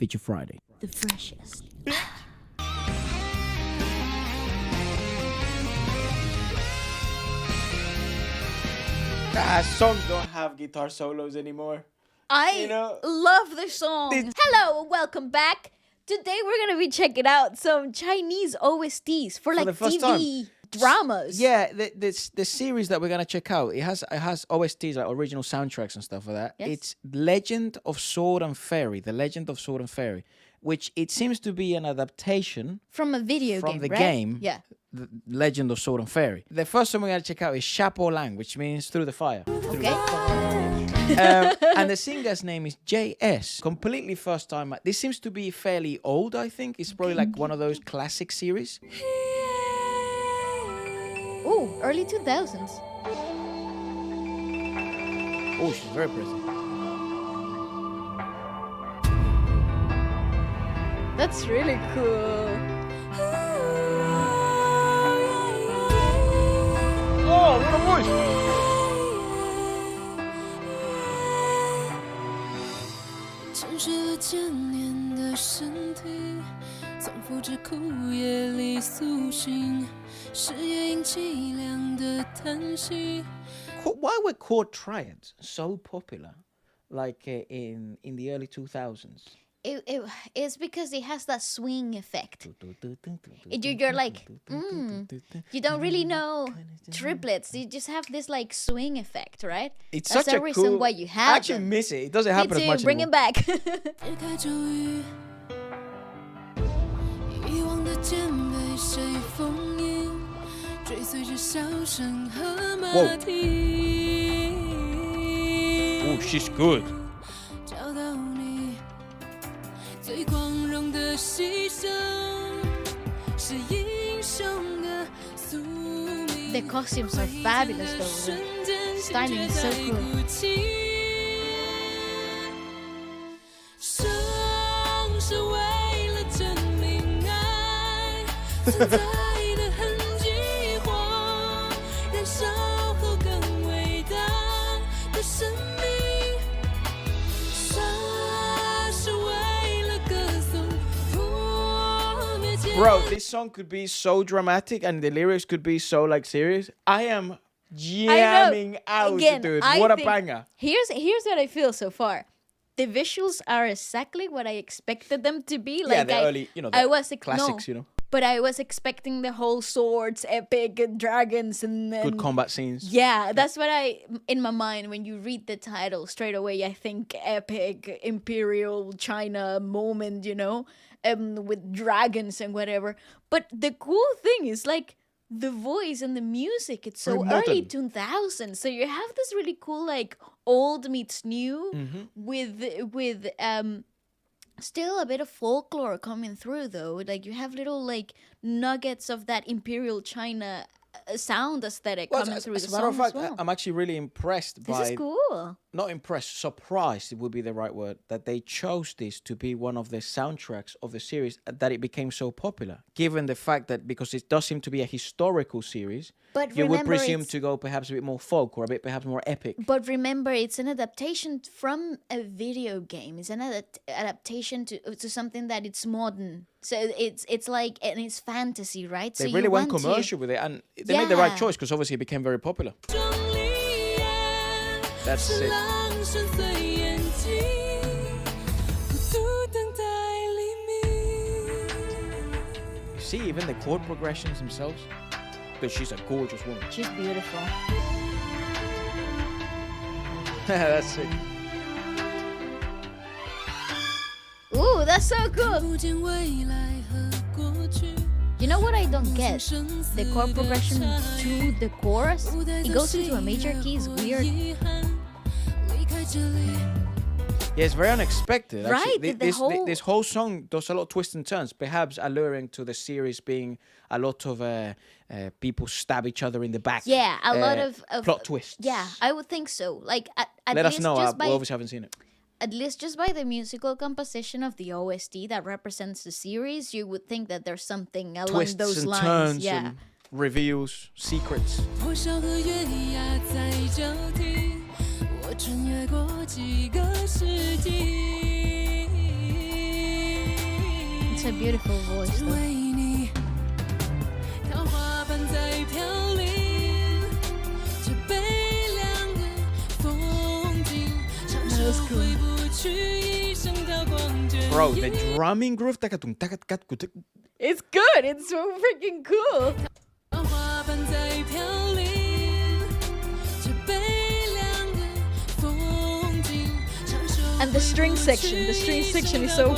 Feature Friday. The freshest. Songs don't have guitar solos anymore. I love the song. Hello, welcome back. Today we're going to be checking out some Chinese OSTs for like TV dramas. Yeah, the series that we're going to check out, it has OSTs, like original soundtracks and stuff like that. Yes. It's Legend of Sword and Fairy, The Legend of Sword and Fairy, which it seems to be an adaptation from a video game, from the right? game. Yeah. The Legend of Sword and Fairy. The first one we're going to check out is Chapeau Lang, which means through the fire. Okay. And the singer's name is JS. Completely first time. This seems to be fairly old, I think. It's probably like one of those classic series. Oh, early 2000s. Oh, she's very pretty. That's really cool. Oh, what a voice! Why were chord triads so popular, like in the early 2000s? It's because it has that swing effect. You're like, you don't really know triplets. You just have this like swing effect, right? It's That's such the a reason cool... why you have I actually them. miss it. It doesn't happen Me as too. much Bring anymore. it back. Whoa. Oh, she's good. The costumes are fabulous though. The styling is so cool. Bro, this song could be so dramatic and the lyrics could be so like serious. I am jamming out, Again, dude. I What a think- banger. Here's what I feel so far. The visuals are exactly what I expected them to be. Like Yeah, the early, I was classics, you know. But I was expecting the whole swords, epic dragons, and Good combat scenes. yeah, that's what in my mind when you read the title straight away. I think epic imperial China moment, you know, with dragons and whatever. But the cool thing is like the voice and the music. It's so Very early modern. 2000s, so you have this really cool like old meets new with still a bit of folklore coming through though. Like you have little like nuggets of that imperial China sound aesthetic coming through as the a matter of song as fact, well. I'm actually really impressed This by... is cool. Not impressed, surprised, it would be the right word, that they chose this to be one of the soundtracks of the series, that it became so popular. Given the fact that, because it does seem to be a historical series, But you would remember presume it's- to go perhaps a bit more folk or a bit perhaps more epic. But remember, it's an adaptation from a video game. It's an adaptation to something that it's modern. So it's like, and it's fantasy, right? They so really you went want commercial with it, and they made the right Yeah. choice because obviously it became very popular. That's it. You see, even the chord progressions themselves, because she's a gorgeous woman. She's beautiful. That's it. Ooh, that's so cool. You know what I don't get? The chord progression to the chorus. It goes into a major key. It's weird. Yeah, it's very unexpected. Right, Actually. the This whole song does a lot of twists and turns, perhaps alluring to the series being a lot of people stab each other in the back. Yeah, a lot of plot twists. Yeah, I would think so. Like at Let least us know. just We by obviously haven't seen it. at least just by the musical composition of the OST that represents the series, you would think that there's something along Twists those and lines. turns Yeah. and reveals, secrets. That's a beautiful voice, though. That was cool. Bro, the drumming groove. It's good. It's so freaking cool. And the string section is so.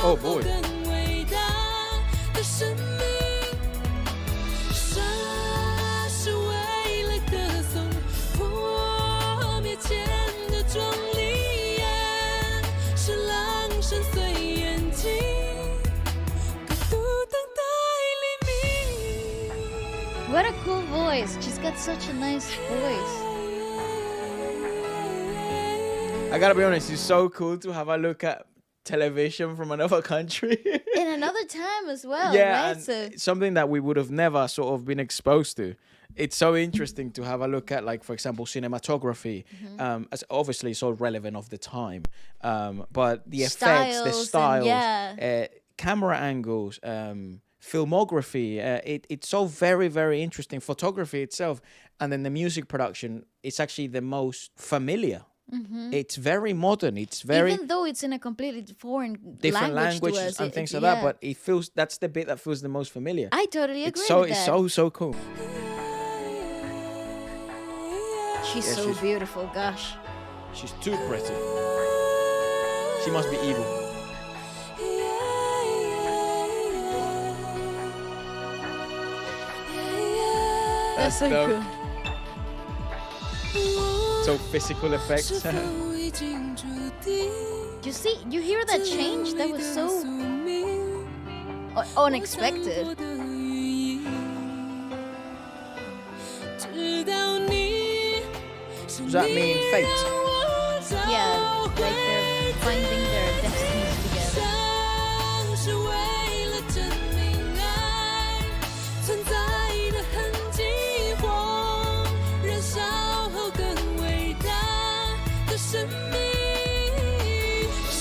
Oh boy. What a cool voice. She's got such a nice voice. I gotta be honest, it's so cool to have a look at television from another country. In another time as well, Yeah, right? and So something that we would have never sort of been exposed to. It's so interesting to have a look at, like, for example, cinematography. As obviously it's all relevant of the time, but the effects, the Styles styles, and camera angles, filmography. It's so very, very interesting. Photography itself, and then the music production. It's actually the most familiar. It's very modern. It's very even though it's in a completely foreign different language to languages us, and things like that. But it feels that's the bit that feels the most familiar. I totally agree It's so with that. so cool. She's Yeah, so she's- beautiful, gosh. She's too pretty. She must be evil. That's so dope. cool. So physical effects. You see, you hear that change? That was so unexpected. Does that mean fate? Yeah, like they're finding their destinies together.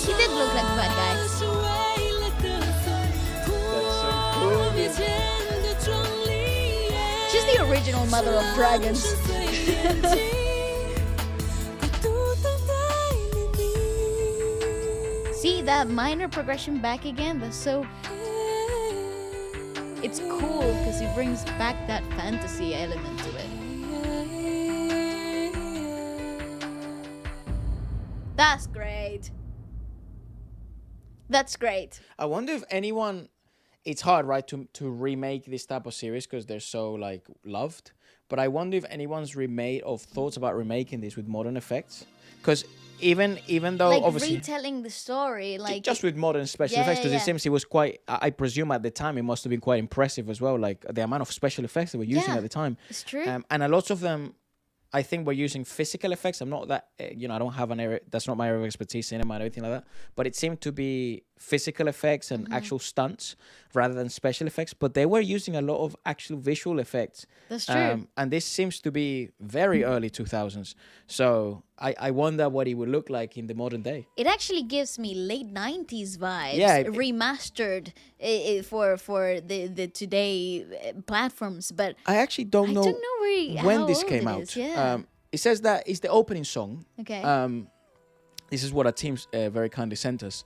He did look like a bad guy. That's so cool. She's the original mother of dragons. See that minor progression back again? That's so. It's cool because it brings back that fantasy element to it. That's great. That's great. I wonder if anyone. It's hard, right, to remake this type of series because they're so like loved. But I wonder if anyone's remade or thoughts about remaking this with modern effects. Because even though Like obviously retelling the story, like just with modern special Yeah, effects, because yeah, it seems it was quite. I presume at the time it must have been quite impressive as well. Like the amount of special effects they were using Yeah, at the time. it's true. And a lot of them, I think, were using physical effects. I'm not that I don't have an area. That's not my area of expertise, cinema and everything like that. But it seemed to be physical effects and actual stunts rather than special effects. But they were using a lot of actual visual effects. That's true. And this seems to be very early 2000s. So I wonder what it would look like in the modern day. It actually gives me late 90s vibes, Yeah, remastered for the today platforms. But I actually don't know, I don't know when how this old came it out. is, yeah. It says that it's the opening song. Okay. This is what our team very kindly sent us.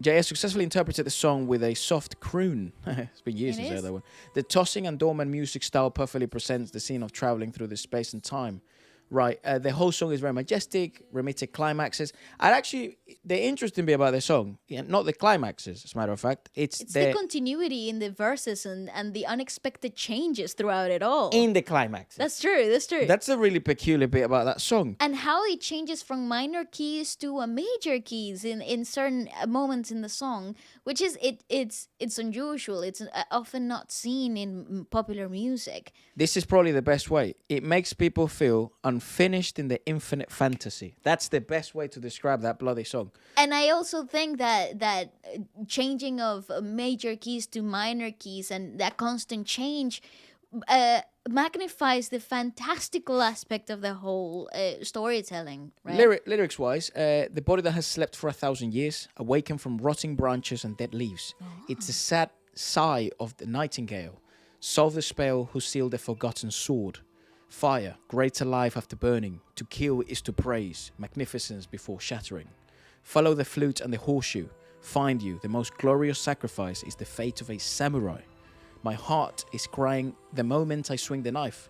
JS successfully interpreted the song with a soft croon. It's been years It since I heard is? that one. The tossing and dormant music style perfectly presents the scene of traveling through the space and time. Right, the whole song is very majestic, remitted climaxes. The interesting bit about the song, not the climaxes, as a matter of fact, it's the continuity in the verses and the unexpected changes throughout it all. in the climaxes. That's true. That's true. That's a really peculiar bit about that song. And how it changes from minor keys to a major keys in certain moments in the song, which is it's unusual. It's often not seen in popular music. This is probably the best way. It makes people feel unfinished in the infinite fantasy. That's the best way to describe that bloody song. And I also think that changing of major keys to minor keys and that constant change magnifies the fantastical aspect of the whole storytelling, right? Lyrics wise, the body that has slept for 1,000 years, awakened from rotting branches and dead leaves. It's the sad sigh of the nightingale. Solve the spell who sealed the forgotten sword. Fire, greater life after burning. To kill is to praise, magnificence before shattering. Follow the flute and the horseshoe. Find you, the most glorious sacrifice is the fate of a samurai. My heart is crying the moment I swing the knife.